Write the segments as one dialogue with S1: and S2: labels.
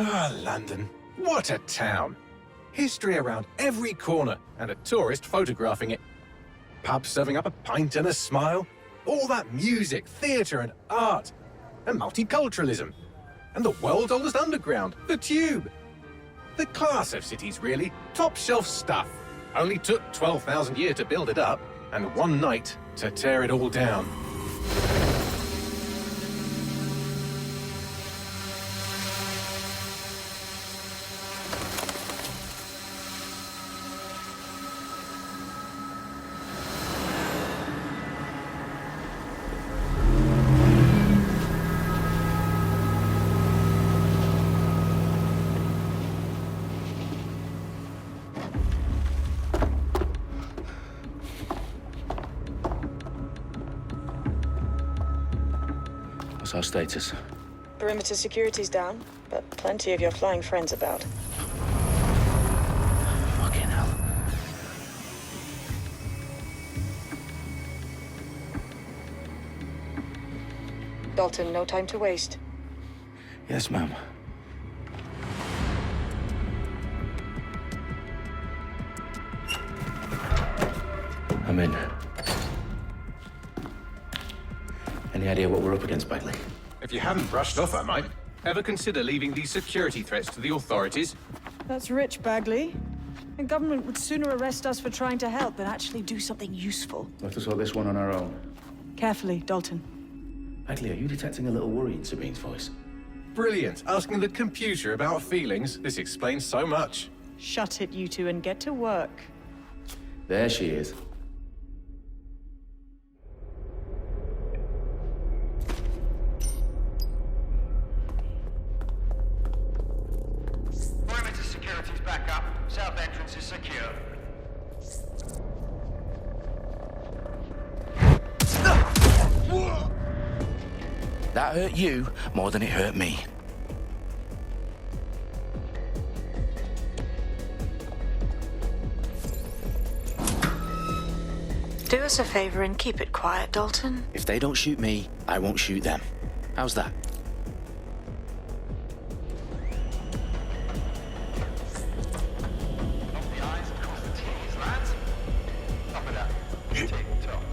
S1: Ah, London. What a town. History around every corner and a tourist photographing it. Pubs serving up a pint and a smile. All that music, theatre and art. And multiculturalism. And the world's oldest underground, the Tube. The class of cities, really. Top shelf stuff. Only took 12,000 years to build it up, and one night to tear it all down.
S2: What's our status?
S3: Perimeter security's down, but plenty of your flying friends about.
S2: Fucking hell.
S3: Dalton, no time to waste.
S2: Yes, ma'am. I'm in. Any idea what we're up against, Bagley?
S1: If you haven't brushed off, I might. Ever consider leaving these security threats to the authorities?
S3: That's rich, Bagley. The government would sooner arrest us for trying to help than actually do something useful.
S2: Let us sort this one on our own.
S3: Carefully, Dalton.
S2: Bagley, are you detecting a little worry in Sabine's voice?
S1: Brilliant. Asking the computer about feelings. This explains so much.
S3: Shut it, you two, and get to work.
S2: There she is.
S4: Perimeter security's back up. South entrance is secure.
S2: That hurt you more than it hurt me.
S3: Do us a favor and keep it quiet, Dalton.
S2: If they don't shoot me, I won't shoot them. How's that?
S4: Off the I's and cross the T's, lads. Top of that. Tick tock.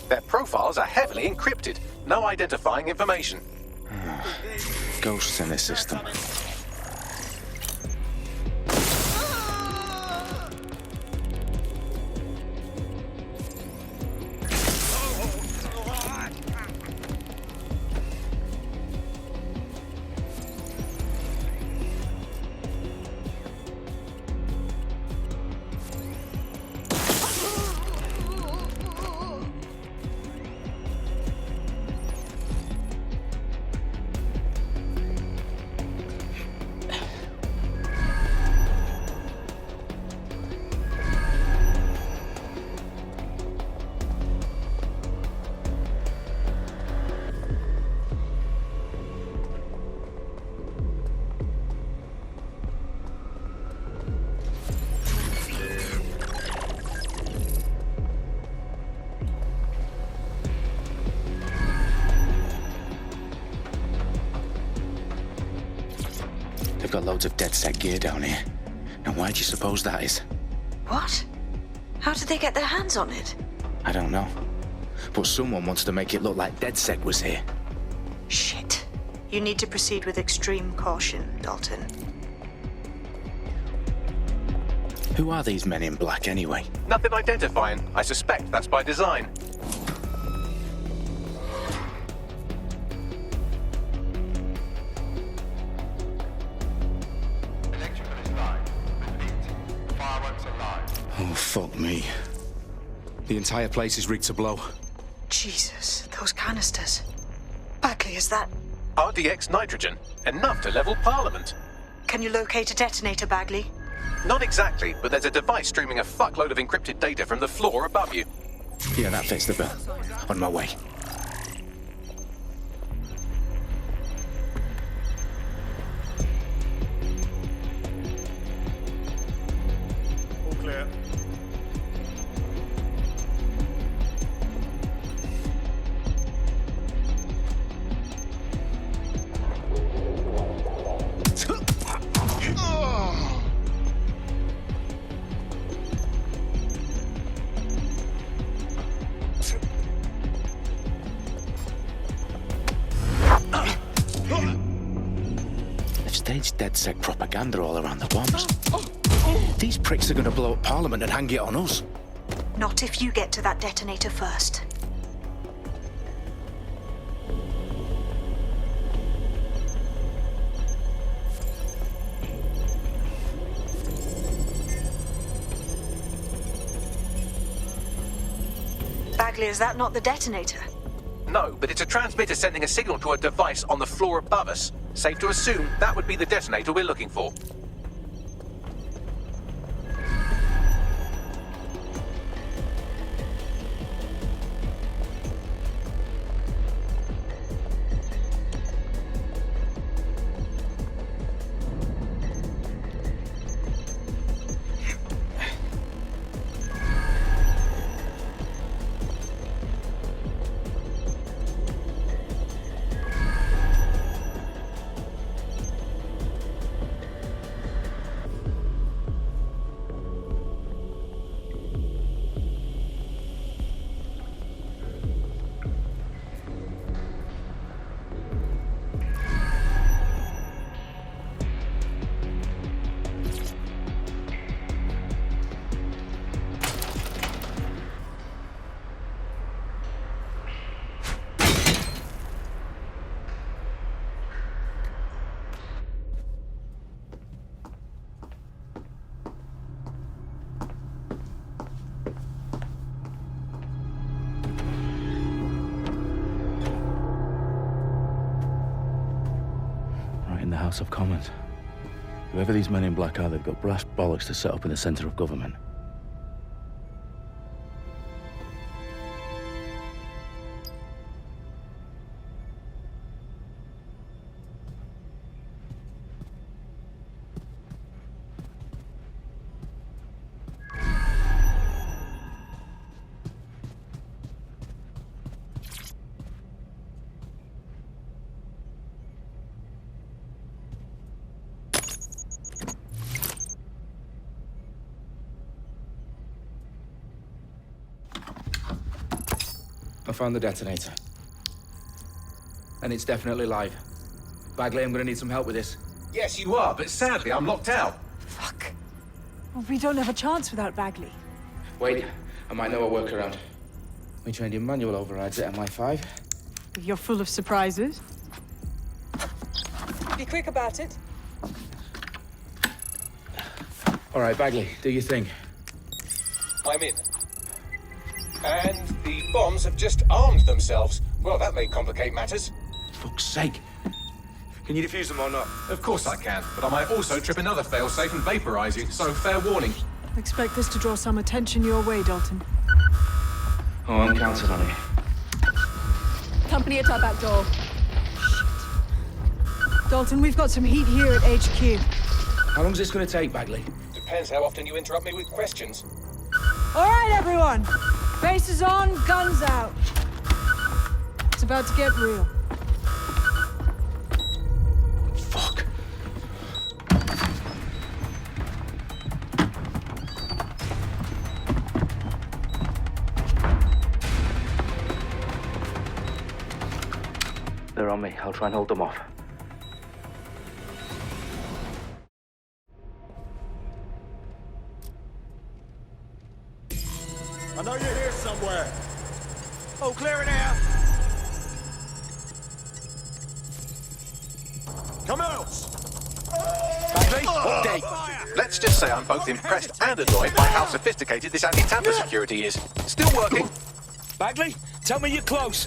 S1: Their profiles are heavily encrypted. No identifying information.
S2: Ghosts in this system. They've got loads of DedSec gear down here. Now why do you suppose that is?
S3: What? How did they get their hands on it?
S2: I don't know. But someone wants to make it look like DedSec was here.
S3: Shit. You need to proceed with extreme caution, Dalton.
S2: Who are these men in black anyway?
S1: Nothing identifying. I suspect that's by design.
S4: Electrical is fine.
S2: Oh, fuck me. The entire place is rigged to blow.
S3: Jesus, those canisters. Bagley, is that...
S1: RDX nitrogen, enough to level Parliament.
S3: Can you locate a detonator, Bagley?
S1: Not exactly, but there's a device streaming a fuckload of encrypted data from the floor above you.
S2: Yeah, that fits the bill. On my way.
S5: All clear.
S2: They've staged DedSec propaganda all around the bombs. These pricks are gonna blow up Parliament and hang it on us.
S3: Not if you get to that detonator first. Bagley, is that not the detonator?
S1: No, but it's a transmitter sending a signal to a device on the floor above us. Safe to assume that would be the detonator we're looking for.
S2: In the House of Commons. Whoever these men in black are, they've got brass bollocks to set up in the centre of government.
S6: I found the detonator. And it's definitely live. Bagley, I'm gonna need some help with this.
S1: Yes, you are, but sadly I'm locked out.
S3: Fuck. Well, we don't have a chance without Bagley.
S6: Wait, I might know a workaround. We trained in manual overrides at MI5.
S3: You're full of surprises. Be quick about it.
S6: All right, Bagley, do your thing.
S1: I'm in. And the bombs have just armed themselves. Well, that may complicate matters.
S2: Fuck's sake.
S6: Can you defuse them or not?
S1: Of course I can, but I might also trip another failsafe and vaporize you, so fair warning.
S3: Expect this to draw some attention your way, Dalton.
S6: Oh, I'm counting on it.
S7: Company at our back door.
S3: Dalton, we've got some heat here at HQ.
S6: How long's this gonna take, Bagley?
S1: Depends how often you interrupt me with questions.
S3: All right, everyone. Faces on, guns out. It's about to get real.
S2: Fuck.
S6: They're on me. I'll try and hold them off.
S5: I know you're here somewhere. Oh, clear it out. Come out.
S2: Bagley, update.
S5: Fire.
S1: Let's just say I'm both impressed and annoyed by how sophisticated this anti-tamper security is. Still working.
S5: Bagley, tell me you're close.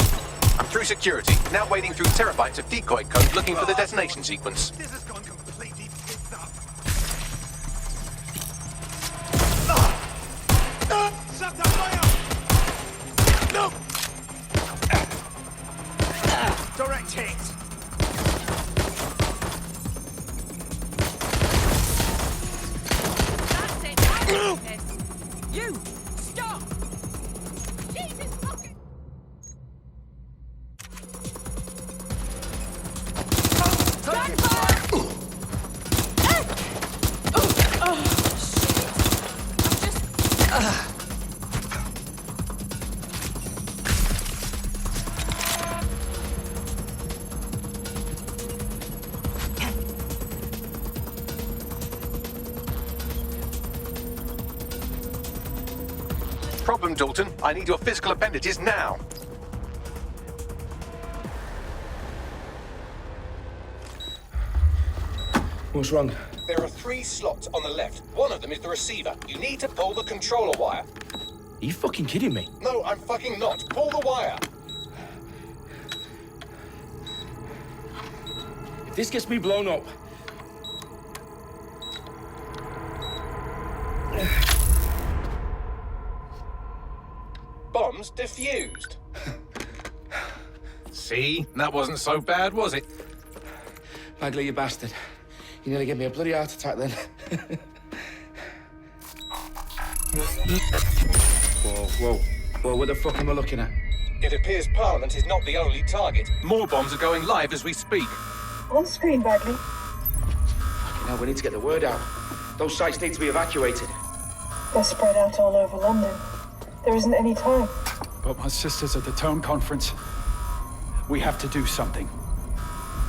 S1: I'm through security, now wading through terabytes of decoy code looking for the detonation sequence.
S4: This has gone completely tits up. Shut up, fire! No! Direct hit!
S3: That's it. I got this. You, stop! Jesus fucking...
S1: Problem, Dalton. I need your physical appendages now.
S6: What's wrong?
S1: There are 3 slots on the left. One of them is the receiver. You need to pull the controller wire.
S6: Are you fucking kidding me?
S1: No, I'm fucking not. Pull the wire.
S6: If this gets me blown up...
S1: Bombs defused. See? That wasn't so bad, was it?
S6: Bagley, you bastard. You nearly gave me a bloody heart attack then. Whoa, what the fuck am I looking at?
S1: It appears Parliament is not the only target. More bombs are going live as we speak.
S8: On screen, Bagley.
S6: Now we need to get the word out. Those sites need to be evacuated.
S8: They're spread out all over London. There isn't any time.
S9: But my sister's at the town conference. We have to do something.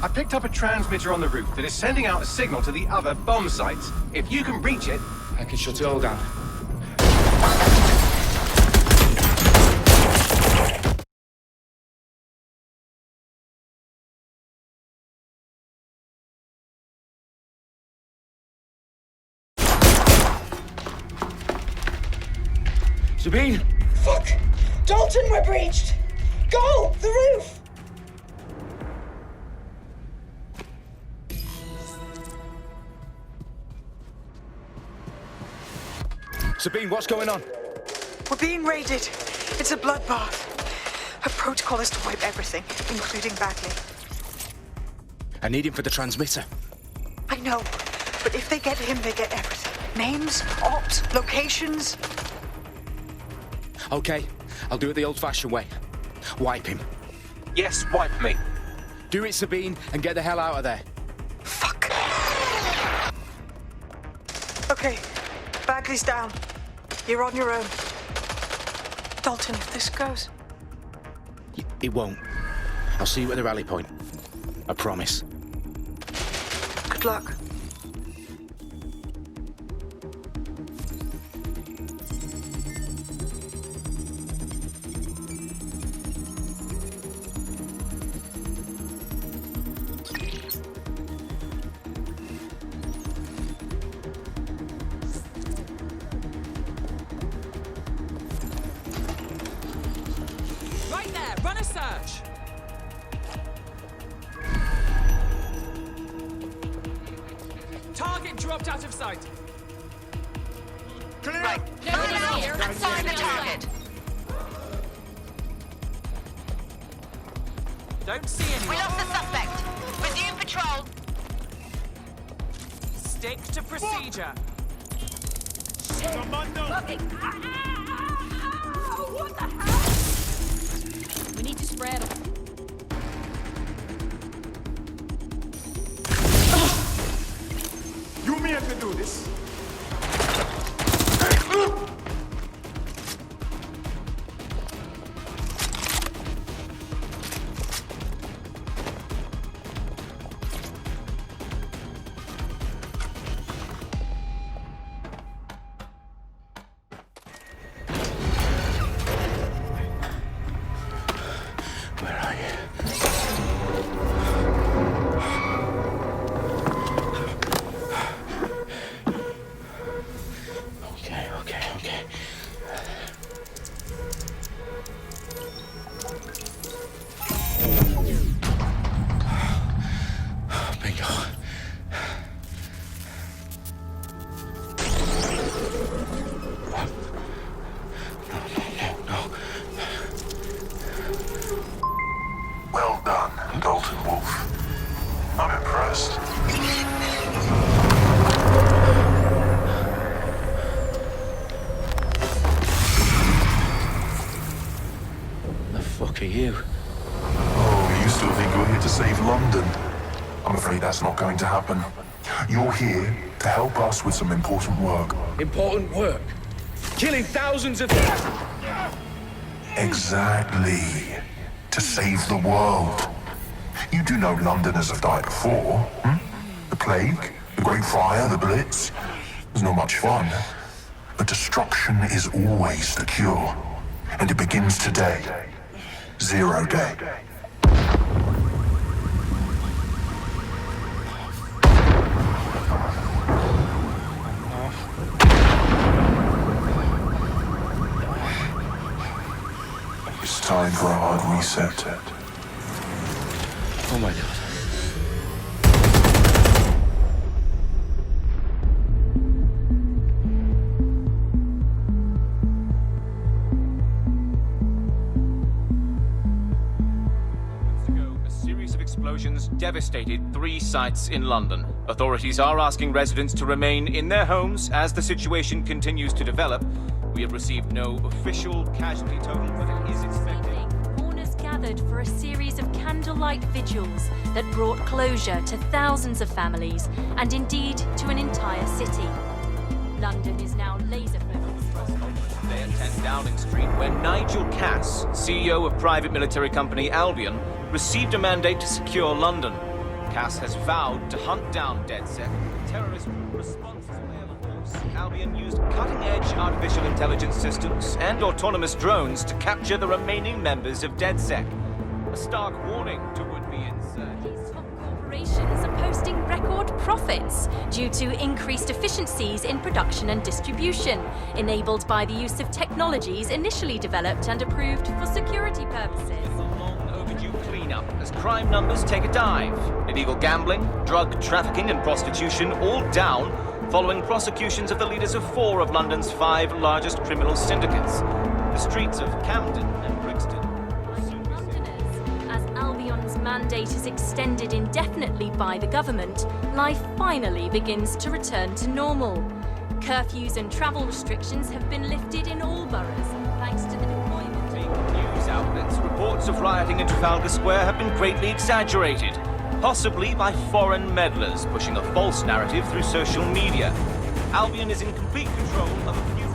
S1: I picked up a transmitter on the roof that is sending out a signal to the other bomb sites. If you can reach it...
S6: I can shut it all down. Sabine!
S8: Fuck! Dalton, we're breached! Go! The roof!
S6: Sabine, what's going on?
S10: We're being raided. It's a bloodbath. Her protocol is to wipe everything, including Bagley.
S2: I need him for the transmitter.
S10: I know, but if they get him, they get everything. Names, ops, locations.
S2: Okay, I'll do it the old-fashioned way. Wipe him.
S1: Yes, wipe me.
S2: Do it, Sabine, and get the hell out of there.
S10: Fuck. Okay, Bagley's down. You're on your own. Dalton, if this goes...
S2: It won't. I'll see you at the rally point. I promise.
S10: Good luck.
S3: Right there, run a search. Target dropped out of sight.
S4: Clear!
S7: No, I'm sorry, the target.
S3: Don't see anyone.
S7: We lost the suspect. Resume patrol.
S3: Stick to procedure.
S4: Commando!
S3: What the hell? We need to spread.
S4: You may have to do this.
S2: fuck are you?
S11: Oh, you still think you're here to save London? I'm afraid that's not going to happen. You're here to help us with some important work.
S6: Important work? Killing thousands of...
S11: Exactly. To save the world. You do know Londoners have died before, hmm? The Plague, the Great Fire, the Blitz. It was not much fun. But destruction is always the cure. And it begins today. Zero Day. It's time for a hard reset.
S2: Oh my God.
S12: A series of explosions devastated 3 sites in London. Authorities are asking residents to remain in their homes as the situation continues to develop. We have received no official casualty total, but it is expected.
S13: Mourners gathered for a series of candlelight vigils that brought closure to thousands of families and indeed to an entire city. London is now laser focused.
S12: They at 10 Downing Street, where Nigel Cass, CEO of private military company Albion, received a mandate to secure London. Cass has vowed to hunt down DedSec, terrorist responsible. Albion used cutting-edge artificial intelligence systems and autonomous drones to capture the remaining members of DedSec. A stark warning to would-be insurgents.
S13: These top corporations are posting record profits due to increased efficiencies in production and distribution, enabled by the use of technologies initially developed and approved for security purposes.
S12: A long overdue cleanup as crime numbers take a dive. Illegal gambling, drug trafficking and prostitution all down, following prosecutions of the leaders of 4 of London's 5 largest criminal syndicates. The streets of Camden and Brixton.
S13: Londoners, as Albion's mandate is extended indefinitely by the government, life finally begins to return to normal. Curfews and travel restrictions have been lifted in all boroughs, thanks to the deployment of
S12: News outlets, reports of rioting in Trafalgar Square have been greatly exaggerated, possibly by foreign meddlers pushing a false narrative through social media. Albion is in complete control of a few...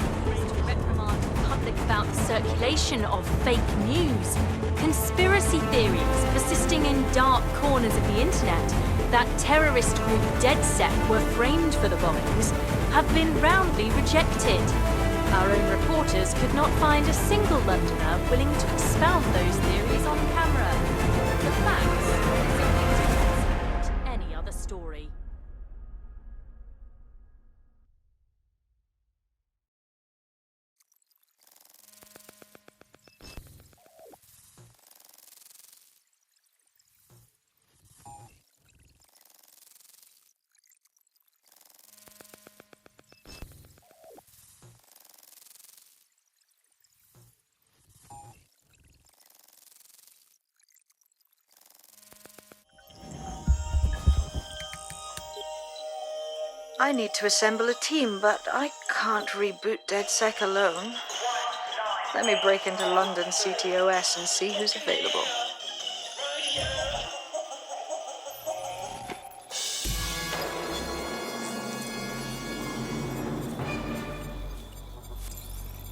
S13: to reprimand the public about the circulation of fake news, conspiracy theories persisting in dark corners of the internet that terrorist group DedSec were framed for the bombings have been roundly rejected. Our own reporters could not find a single Londoner willing to expound those theories on camera. The facts simply any other story.
S10: I need to assemble a team, but I can't reboot DedSec alone. Let me break into London CTOS and see who's available.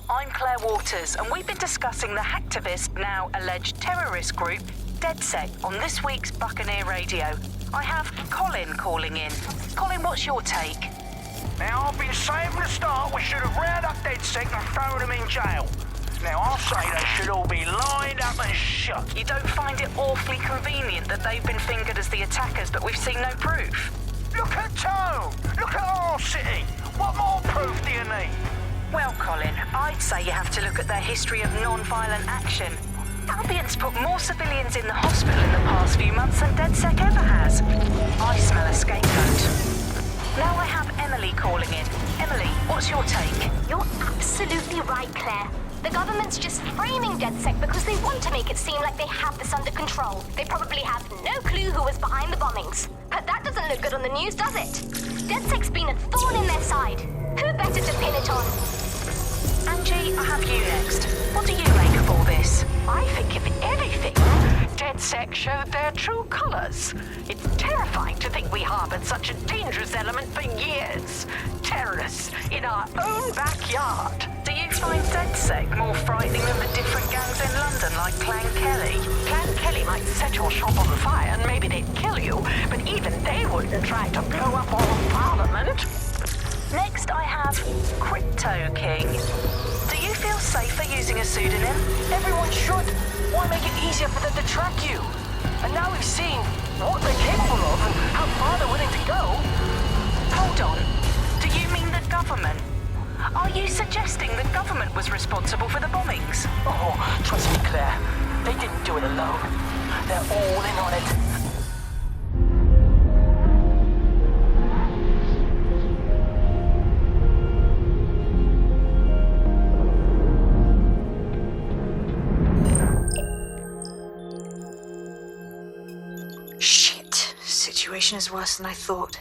S7: I'm Claire Waters, and we've been discussing the hacktivist, now alleged terrorist group, DedSec, on this week's Buccaneer Radio. I have Colin calling in. Colin, what's your take?
S5: Now, I've been saying from the start we should have rounded up DedSec and thrown them in jail. Now, I'll say they should all be lined up and shot.
S7: You don't find it awfully convenient that they've been fingered as the attackers, but we've seen no proof?
S5: Look at Tone! Look at our city! What more proof do you need?
S7: Well, Colin, I'd say you have to look at their history of non-violent action. Albion's put more civilians in the hospital in the past few months than DedSec ever has. I smell a scapegoat. Now I have Emily calling in. Emily, what's your take?
S14: You're absolutely right, Claire. The government's just framing DedSec because they want to make it seem like they have this under control. They probably have no clue who was behind the bombings. But that doesn't look good on the news, does it? DedSec's been a thorn in their side. Who better to pin it on?
S7: Angie, I have you next. What do you make of all this?
S14: I think if any
S7: DedSec showed their true colors. It's terrifying to think we harbored such a dangerous element for years. Terrorists in our own backyard. Do you find DedSec more frightening than the different gangs in London like Clan Kelly?
S5: Clan Kelly might set your shop on fire and maybe they'd kill you, but even they wouldn't try to blow up all of Parliament.
S7: Next, I have Crypto King. Do you feel safer using a pseudonym?
S5: Everyone should. Why make it easier for them to track you? And now we've seen what they're capable of and how far they're willing to go.
S7: Hold on. Do you mean the government? Are you suggesting the government was responsible for the bombings?
S5: Oh, trust me, Claire. They didn't do it alone. They're all in on it.
S10: Shit. Situation is worse than I thought.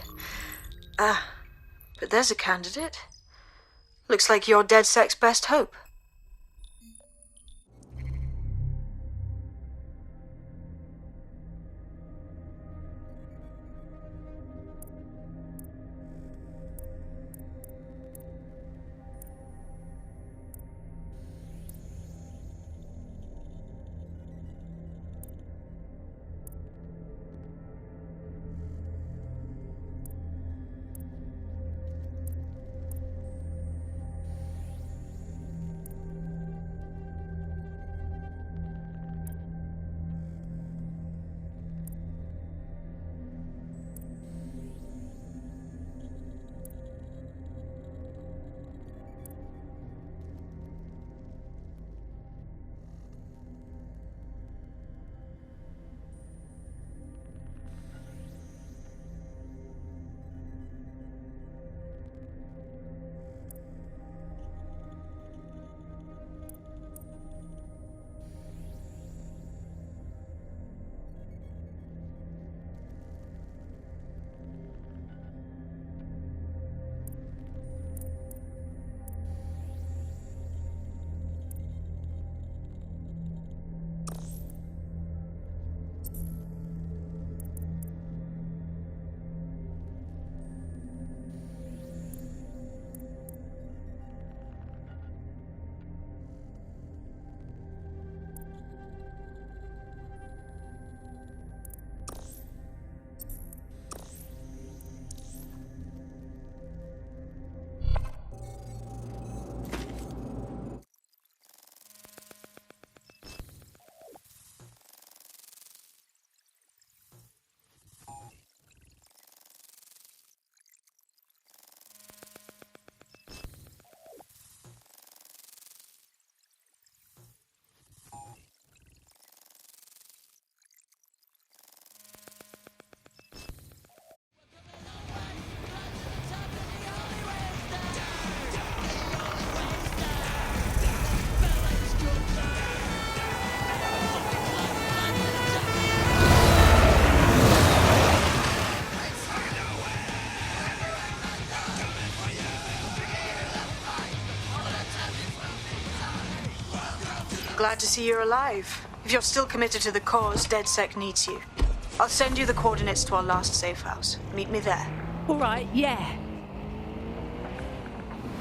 S10: But there's a candidate. Looks like you're DedSec's best hope. Glad to see you're alive. If you're still committed to the cause, DedSec needs you. I'll send you the coordinates to our last safe house. Meet me there.
S15: All right, yeah.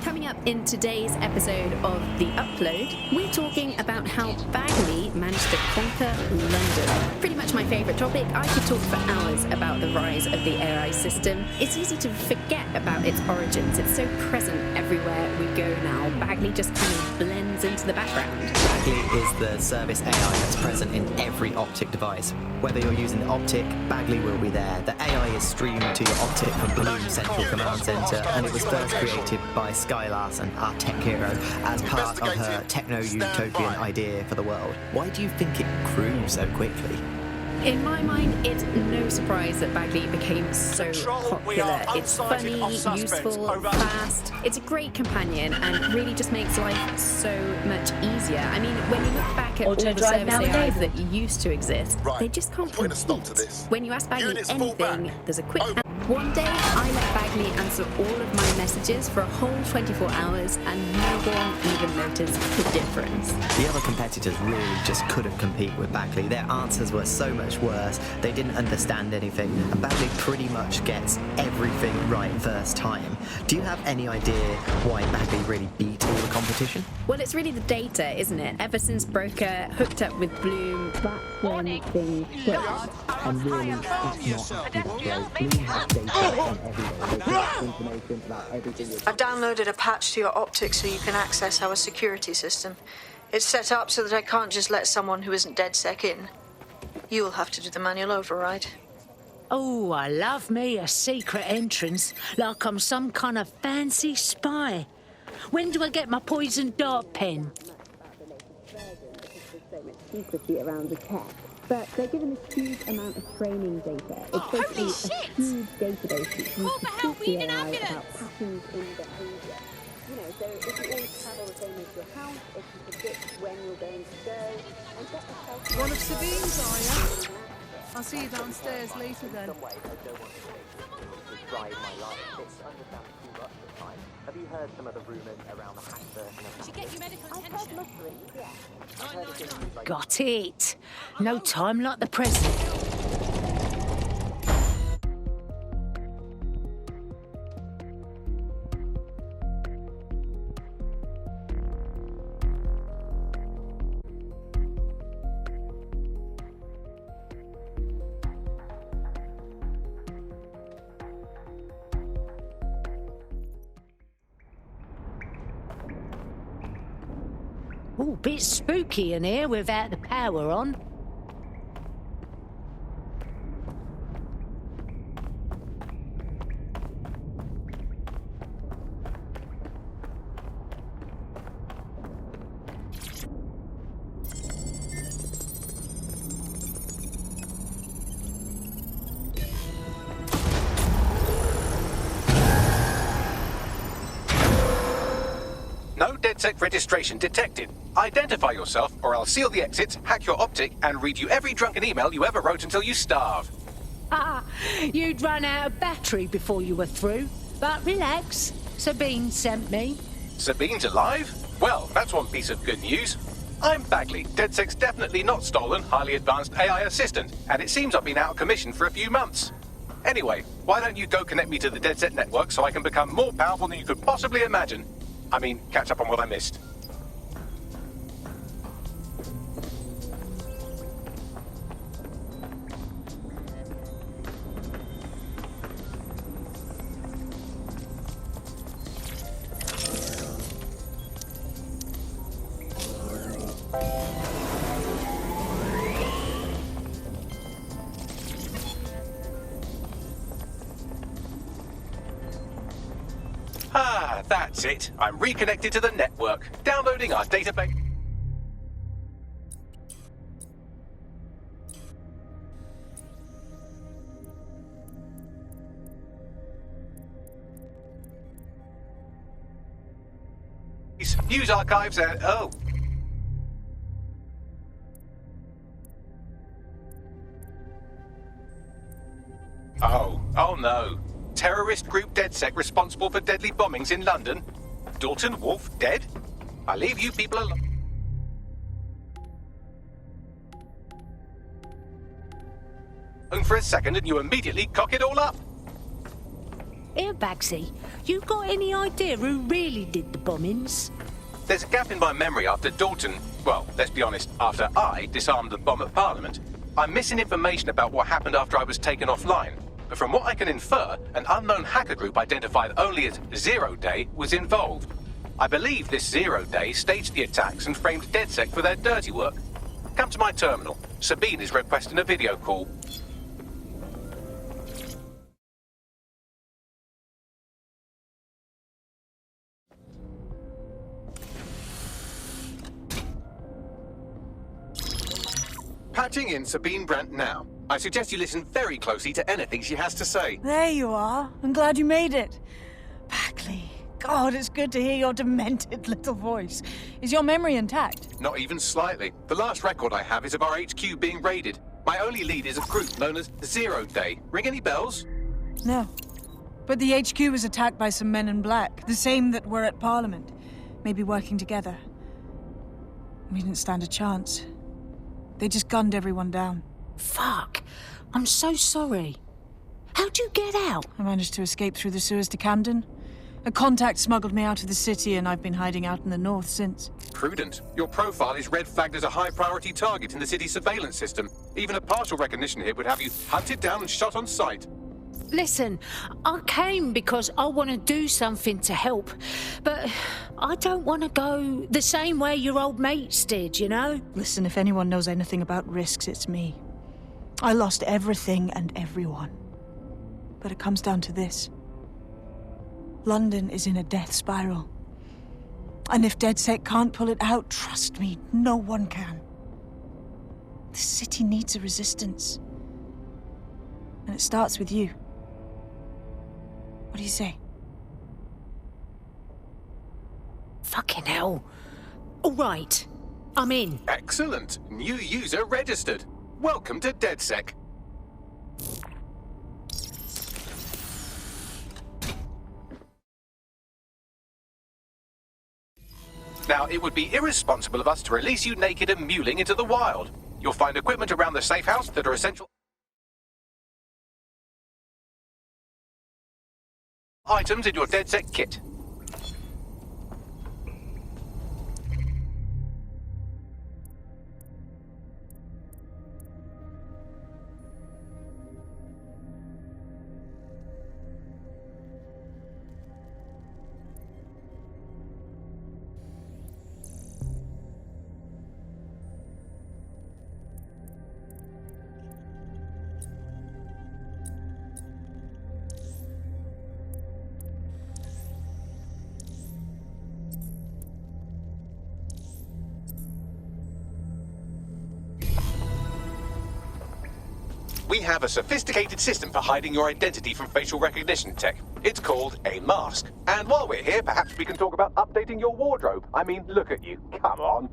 S15: Coming up in today's episode of The Upload, we're talking about how Bagley managed to conquer London. Pretty much my favourite topic. I could talk for hours about the rise of the AI system. It's easy to forget about its origins. It's so present everywhere we go now. Bagley just kind of blends into the background.
S16: Bagley is the service AI that's present in every Optic device. Whether you're using the Optic, Bagley will be there. The AI is streamed to your Optic from Bloom Central Command Center, and it was first created by Sky Larson, our tech hero, as part of her techno-utopian idea for the world. Why do you think it grew so quickly?
S15: In my mind, it's no surprise that Bagley became so popular. It's funny, useful, fast. It's a great companion and really just makes life so much easier. I mean, when you look back at all the service AIs that used to exist, they just can't compete. When you ask Bagley anything, there's a quick One day, I let Bagley answer all of my messages for a whole 24 hours, and no one even noticed the difference.
S16: The other competitors really just couldn't compete with Bagley. Their answers were so much worse. They didn't understand anything, and Bagley pretty much gets everything right first time. Do you have any idea why Bagley really beat all the competition?
S15: Well, it's really the data, isn't it? Ever since Broker hooked up with Bloom, that's when things clicked.
S16: And really, it's not actually that great. Bloom has data on everything. They get information about everything.
S10: I've downloaded a patch to your optics so you can access our security system. It's set up so that I can't just let someone who isn't DedSec in. You'll have to do the manual override.
S17: Oh, I love me a secret entrance, like I'm some kind of fancy spy. When do I get my poison dart pen?
S15: Secrecy around the tech, but they're given a huge amount of training data. It's basically a huge database which you can talk to the AI about patterns in behaviour. You know, so if you always travel the same as your house, if you predict when you're going to go, and get yourself...
S3: One of Sabine's, are you? I'll see you downstairs later then.
S16: Have you heard some of the rumours around the hack version of...
S13: Did you get your medical attention?
S17: Got it. No time like the present. Oh, bit spooky in here without the power on.
S1: No DedSec registration detected. Identify yourself, or I'll seal the exits, hack your optic, and read you every drunken email you ever wrote until you starve.
S17: Ah, you'd run out of battery before you were through. But relax, Sabine sent me.
S1: Sabine's alive? Well, that's one piece of good news. I'm Bagley, DedSec's definitely not stolen, highly advanced AI assistant, and it seems I've been out of commission for a few months. Anyway, why don't you go connect me to the DedSec network so I can become more powerful than you could possibly imagine? I mean, catch up on what I missed. Ah, that's it. I'm reconnected to the network. Downloading our database. News archives and... oh. Oh no. Terrorist group DedSec responsible for deadly bombings in London? Dalton Wolf dead? I leave you people alone. For a second and you immediately cock it all up.
S17: Here, Bagsy, you got any idea who really did the bombings?
S1: There's a gap in my memory after Dalton, well, let's be honest, after I disarmed the bomb at Parliament. I'm missing information about what happened after I was taken offline. But from what I can infer, an unknown hacker group identified only as Zero Day was involved. I believe this Zero Day staged the attacks and framed DedSec for their dirty work. Come to my terminal. Sabine is requesting a video call. Patching in Sabine Brandt now. I suggest you listen very closely to anything she has to say.
S3: There you are. I'm glad you made it. Bagley, God, it's good to hear your demented little voice. Is your memory intact?
S1: Not even slightly. The last record I have is of our HQ being raided. My only lead is a group known as Zero Day. Ring any bells?
S3: No. But the HQ was attacked by some men in black, the same that were at Parliament. Maybe working together. We didn't stand a chance. They just gunned everyone down.
S17: Fuck. I'm so sorry. How'd you get out?
S3: I managed to escape through the sewers to Camden. A contact smuggled me out of the city, and I've been hiding out in the north since.
S1: Prudent. Your profile is red flagged as a high-priority target in the city's surveillance system. Even a partial recognition hit would have you hunted down and shot on sight.
S17: Listen, I came because I want to do something to help, but I don't want to go the same way your old mates did, you know?
S3: Listen, if anyone knows anything about risks, it's me. I lost everything and everyone. But it comes down to this. London is in a death spiral. And if DedSec can't pull it out, trust me, no one can. The city needs a resistance. And it starts with you. What do you say?
S17: Fucking hell. All right, I'm in.
S1: Excellent. New user registered. Welcome to DedSec. Now, it would be irresponsible of us to release you naked and mewling into the wild. You'll find equipment around the safe house that are essential items in your DedSec kit. We have a sophisticated system for hiding your identity from facial recognition tech. It's called a mask. And while we're here, perhaps we can talk about updating your wardrobe. I mean, look at you. Come on.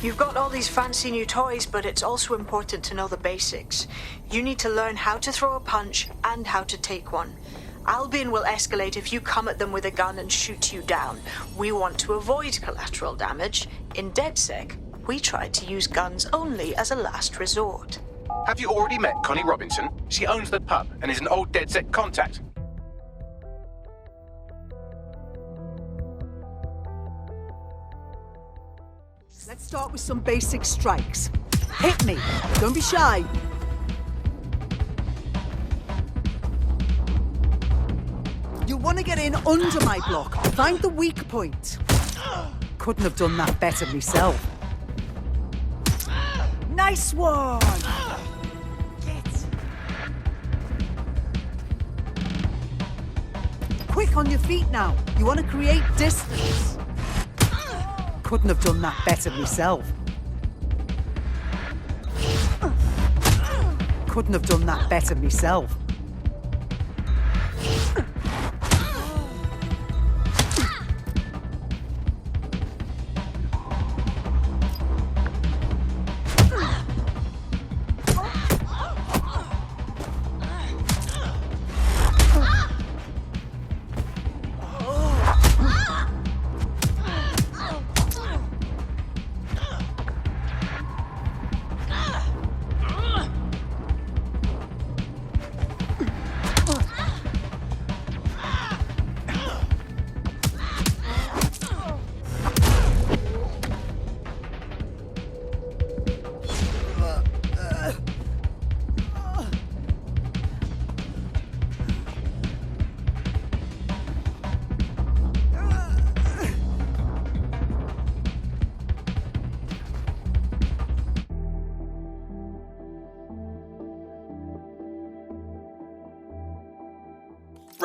S10: You've got all these fancy new toys, but it's also important to know the basics. You need to learn how to throw a punch and how to take one. Albion will escalate if you come at them with a gun and shoot you down. We want to avoid collateral damage. In DedSec, we try to use guns only as a last resort.
S1: Have you already met Connie Robinson? She owns the pub and is an old DedSec contact.
S18: Let's start with some basic strikes. Hit me. Don't be shy. You'll want to get in under my block. Find the weak point. Couldn't have done that better myself. Nice one! Quick on your feet now. You want to create distance. Couldn't have done that better myself. Couldn't have done that better myself.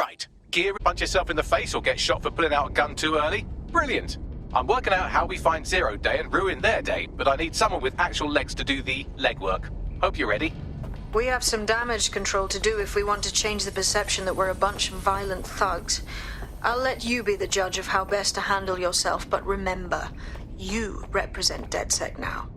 S1: Right. Gear, punch yourself in the face or get shot for pulling out a gun too early? Brilliant. I'm working out how we find Zero Day and ruin their day, but I need someone with actual legs to do the legwork. Hope you're ready.
S10: We have some damage control to do if we want to change the perception that we're a bunch of violent thugs. I'll let you be the judge of how best to handle yourself, but remember, you represent DedSec now.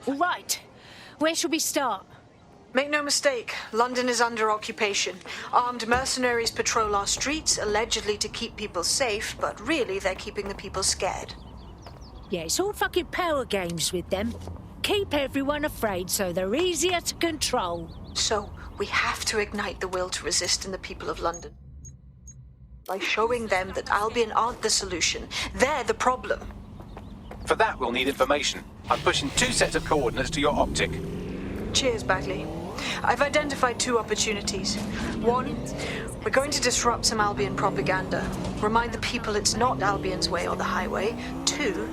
S17: Right. Where shall we start?
S10: Make no mistake, London is under occupation. Armed mercenaries patrol our streets, allegedly to keep people safe, but really they're keeping the people scared.
S17: Yeah, it's all fucking power games with them. Keep everyone afraid so they're easier to control.
S10: So, we have to ignite the will to resist in the people of London. By showing them that Albion aren't the solution, they're the problem.
S1: For that, we'll need information. I'm pushing 2 sets of coordinates to your optic.
S10: Cheers, Bagley. I've identified 2 opportunities. 1, we're going to disrupt some Albion propaganda. Remind the people it's not Albion's way or the highway. 2,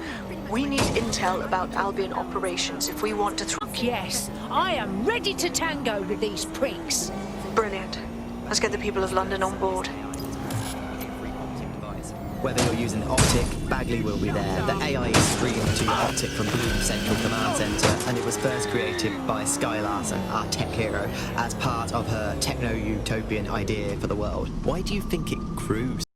S10: we need intel about Albion operations if we want to
S17: Yes, I am ready to tango with these pricks.
S10: Brilliant. Let's get the people of London on board.
S16: Whether you're using the optic, Bagley will be there. The AI is streamed to your optic from Bloom Central Command Center, and it was first created by Sky Larson, our tech hero, as part of her techno-utopian idea for the world. Why do you think it grew